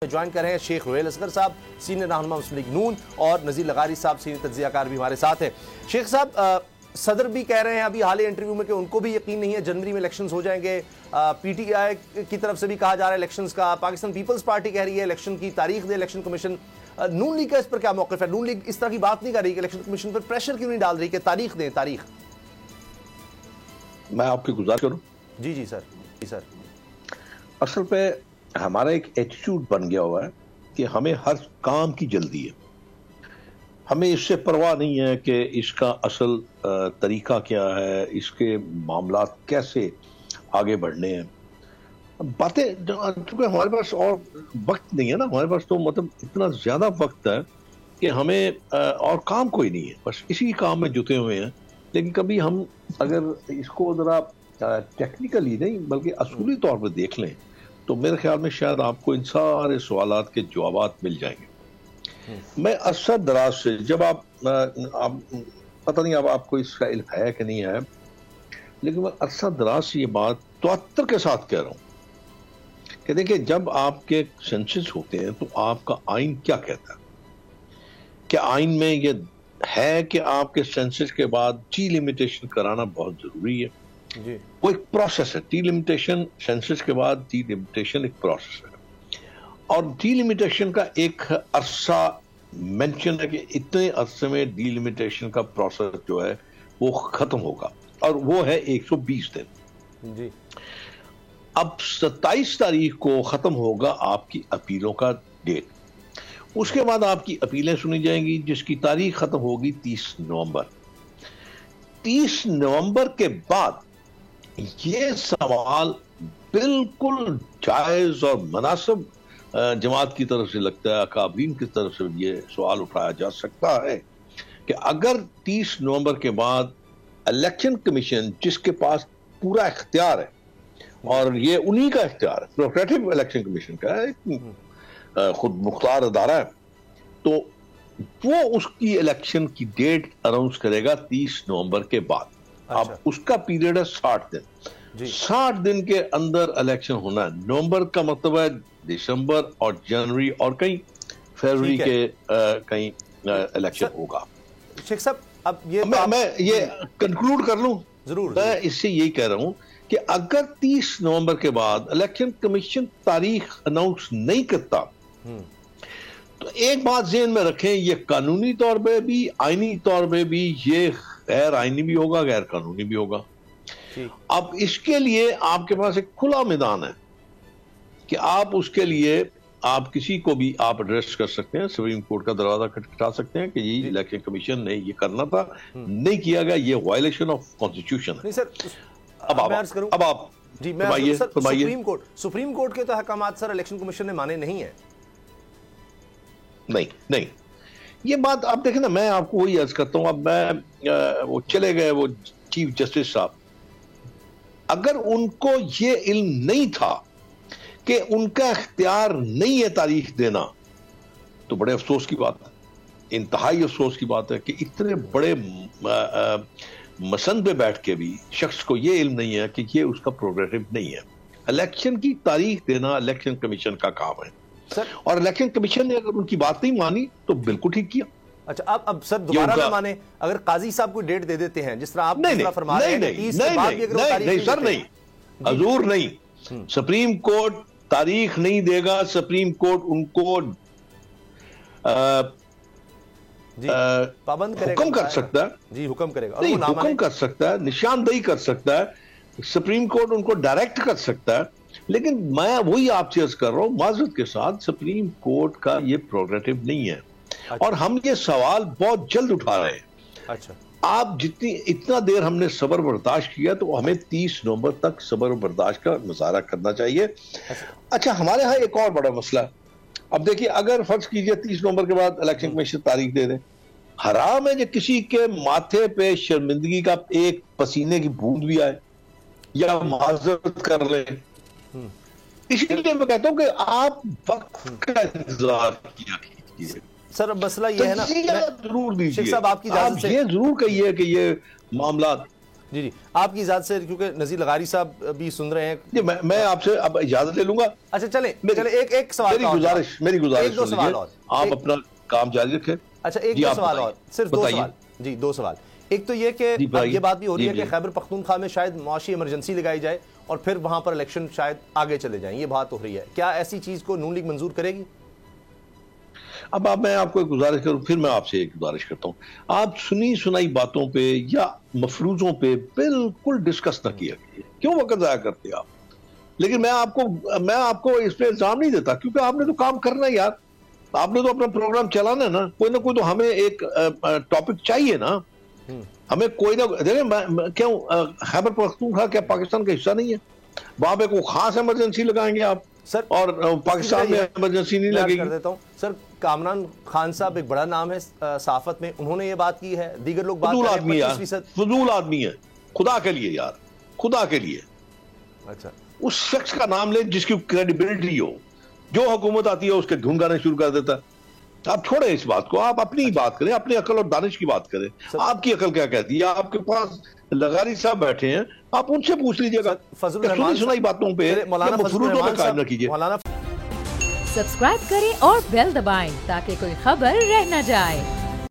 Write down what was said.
Join کر رہے ہیں شیخ روہیل اصغر صاحب، سینئر رہنما مسلم لیگ نون، اور نذیر لغاری صاحب سینئر تجزیہ کار بھی ہمارے ساتھ ہیں۔ شیخ صاحب، صدر بھی کہہ رہے ہیں ابھی حالیہ انٹرویو میں کہ ان کو بھی یقین نہیں ہے جنوری میں الیکشنز ہو جائیں گے۔ پی ٹی آئی کی طرف سے بھی کہا جا رہا ہے الیکشنز کا، پاکستان پیپلز پارٹی کہہ رہی ہے الیکشن کی تاریخ دے الیکشن کمیشن۔ نون لیگ کا اس پر کیا موقف ہے؟ نون لیگ اس طرح کی بات نہیں کر رہی کہ الیکشن کمیشن پر پریشر کیوں نہیں ڈال رہی کہ تاریخ دیں تاریخ؟ میں آپ کی گزارش کروں؟ جی سر، جی سر۔ اصل پہ ہمارا ایک ایٹیٹیوڈ بن گیا ہوا ہے کہ ہمیں ہر کام کی جلدی ہے، ہمیں اس سے پرواہ نہیں ہے کہ اس کا اصل طریقہ کیا ہے، اس کے معاملات کیسے آگے بڑھنے ہیں۔ باتیں چونکہ ہمارے پاس اور وقت نہیں ہے نا، ہمارے پاس تو مطلب اتنا زیادہ وقت ہے کہ ہمیں اور کام کوئی نہیں ہے، بس اسی کام میں جتے ہوئے ہیں۔ لیکن کبھی ہم اگر اس کو ذرا ٹیکنیکلی نہیں بلکہ اصولی طور پہ دیکھ لیں تو میرے خیال میں شاید آپ کو ان سارے سوالات کے جوابات مل جائیں گے۔ میں عرصہ دراز سے جب آپ پتہ نہیں اب آپ کو اس کا علم ہے کہ نہیں ہے، لیکن میں عرصہ دراز سے یہ بات تواتر کے ساتھ کہہ رہا ہوں کہ دیکھیں جب آپ کے سینسس ہوتے ہیں تو آپ کا آئین کیا کہتا ہے؟ کہ آئین میں یہ ہے کہ آپ کے سینسس کے بعد ٹی لیمیٹیشن کرانا بہت ضروری ہے۔ جی، وہ ایک پروسیس ہے، ٹی لیمیٹیشن سینسس کے بعد ٹی لیمیٹیشن ایک پروسیس ہے، اور ڈی لیمیٹیشن کا ایک عرصہ مینشن ہے کہ اتنے عرصے میں ڈی لیمیٹیشن کا پروسیس جو ہے وہ ختم ہوگا، اور وہ ہے 120 دن۔ جی، اب 27 تاریخ کو ختم ہوگا آپ کی اپیلوں کا ڈیٹ، اس کے بعد آپ کی اپیلیں سنی جائیں گی جس کی تاریخ ختم ہوگی 30 نومبر۔ 30 نومبر کے بعد یہ سوال بالکل جائز اور مناسب جماعت کی طرف سے لگتا ہے، اکابرین کی طرف سے یہ سوال اٹھایا جا سکتا ہے کہ اگر 30 نومبر کے بعد الیکشن کمیشن جس کے پاس پورا اختیار ہے، اور یہ انہی کا اختیار ہے، پروگریٹو الیکشن کمیشن کا ہے، خود مختار ادارہ ہے، تو وہ اس کی الیکشن کی ڈیٹ اناؤنس کرے گا 30 نومبر کے بعد۔ اب اس کا پیریڈ ہے 60 دن۔ 60 دن کے اندر الیکشن ہونا ہے۔ نومبر کا مطلب ہے دسمبر اور جنوری اور کہیں فروری کے کہیں الیکشن ہوگا۔ شیخ صاحب اب میں یہ کنکلوڈ کر لوں؟ ضرور۔ میں اس سے یہی کہہ رہا ہوں کہ اگر 30 نومبر کے بعد الیکشن کمیشن تاریخ اناؤنس نہیں کرتا تو ایک بات ذہن میں رکھیں، یہ قانونی طور پہ بھی آئینی طور پہ بھی یہ غیر آئینی بھی ہوگا، غیر قانونی بھی ہوگا۔ اب اس کے لیے آپ کے پاس ایک کھلا میدان ہے کہ آپ اس کے لیے آپ کسی کو بھی آپ ایڈریس کر سکتے ہیں، سپریم کورٹ کا دروازہ کھٹکھٹا سکتے ہیں کہ یہ الیکشن کمیشن نے یہ کرنا تھا، نہیں کیا گیا، یہ وائلیشن آف کانسٹیٹیوشن ہے۔ اب آپ جی، میں سپریم کورٹ کے تو احکامات سر الیکشن کمیشن نے مانے نہیں ہیں۔ نہیں، یہ بات آپ دیکھیں نا، میں آپ کو وہی عرض کرتا ہوں، اب میں وہ چلے گئے وہ چیف جسٹس صاحب، اگر ان کو یہ علم نہیں تھا کہ ان کا اختیار نہیں ہے تاریخ دینا تو بڑے افسوس کی بات ہے، انتہائی افسوس کی بات ہے کہ اتنے بڑے مسند پہ بیٹھ کے بھی شخص کو یہ علم نہیں ہے کہ یہ اس کا پروگریٹو نہیں ہے۔ الیکشن کی تاریخ دینا الیکشن کمیشن کا کام ہے، اور الیکشن کمیشن نے اگر ان کی بات نہیں مانی تو بالکل ٹھیک کیا۔ اچھا، اب سر دوبارہ نہ مانے، اگر قاضی صاحب کوئی ڈیٹ دے دیتے ہیں جس طرح آپ فرما رہے ہیں، نہیں سر، نہیں حضور، نہیں، سپریم کورٹ تاریخ نہیں دے گا، سپریم کورٹ ان کو حکم کر سکتا ہے، جی حکم کرے گا، حکم کر سکتا ہے، نشاندہی کر سکتا ہے، سپریم کورٹ ان کو ڈائریکٹ کر سکتا ہے، لیکن میں وہی آپ سے عرض کر رہا ہوں معذرت کے ساتھ، سپریم کورٹ کا یہ پروگریٹو نہیں ہے، اور ہم یہ سوال بہت جلد اٹھا رہے ہیں۔ اچھا، آپ اتنا دیر ہم نے صبر برداشت کیا تو ہمیں 30 نومبر تک صبر برداشت کا مظاہرہ کرنا چاہیے۔ اچھا، ہمارے ہاں ایک اور بڑا مسئلہ ہے، اب دیکھیے اگر فرض کیجئے 30 نومبر کے بعد الیکشن کمیشن تاریخ دے دیں، حرام ہے کہ کسی کے ماتھے پہ شرمندگی کا ایک پسینے کی بوند بھی آئے یا معذرت کر لیں۔ اسی لیے میں کہتا ہوں کہ آپ وقت کا انتظار کیا کیجیے۔ سر مسئلہ یہ ہے نا، ضرور دیجیے، شیخ صاحب آپ کی اجازت سے یہ ضرور کہیے کہ یہ معاملات جی جی آپ کی اجازت سے کیونکہ نذیر لغاری صاحب بھی سن رہے ہیں جی میں آپ سے اب اجازت لے لوں گا. اچھا چلیں ایک سوال میری گزارش ایک دو سوال اور آپ اپنا کام جاری رکھیں. اچھا ایک دو سوال اور صرف دو سوال. جی دو سوال. ایک تو یہ کہ یہ بات بھی ہو رہی ہے کہ خیبر پختونخوا میں شاید معاشی ایمرجنسی لگائی جائے اور پھر وہاں پر الیکشن شاید آگے چلے جائیں, یہ بات ہو رہی ہے, کیا ایسی چیز کو نون لیگ منظور کرے گی؟ اب میں آپ کو ایک گزارش کروں, پھر میں آپ سے ایک گزارش کرتا ہوں, آپ سنی سنائی باتوں پہ یا مفروضوں پہ بالکل ڈسکس نہ کیا کیجیے. کیوں وقت ضائع کرتے آپ؟ لیکن میں آپ کو اس پہ الزام نہیں دیتا, کیونکہ آپ نے تو کام کرنا ہے یار, آپ نے تو اپنا پروگرام چلانا ہے نا. کوئی نہ کوئی تو ہمیں ایک ٹاپک چاہیے نا, ہمیں کوئی نہ دیکھیں. کیوں خیبر پختونخوا کیا پاکستان کا حصہ نہیں ہے؟ وہاں پہ کوئی خاص ایمرجنسی لگائیں گے آپ سر, اور پاکستان میں ایمرجنسی نہیں لگے کر گی؟ دیتا ہوں سر, کامران خان صاحب ایک بڑا نام ہے صحافت میں, انہوں نے یہ بات کی ہے, دیگر لوگ بات کر رہے ہیں 25%. فضول آدمی ہے, خدا کے لیے یار, خدا کے لیے. اچھا اس شخص کا نام لیں جس کی کریڈیبلٹی ہو, جو حکومت آتی ہے اس کے دھنگانے شروع کر دیتا ہے. آپ چھوڑیں اس بات کو, آپ اپنی بات کریں, اپنی عقل اور دانش کی بات کریں. آپ کی عقل کیا کہتی ہے؟ آپ کے پاس لغاری صاحب بیٹھے ہیں, آپ ان سے پوچھ لیجئے گا. سنی سنائی باتوں پہ مفروضوں پہ قائم نہ کیجئے. سبسکرائب کریں اور بیل دبائیں تاکہ کوئی خبر رہ نہ جائے.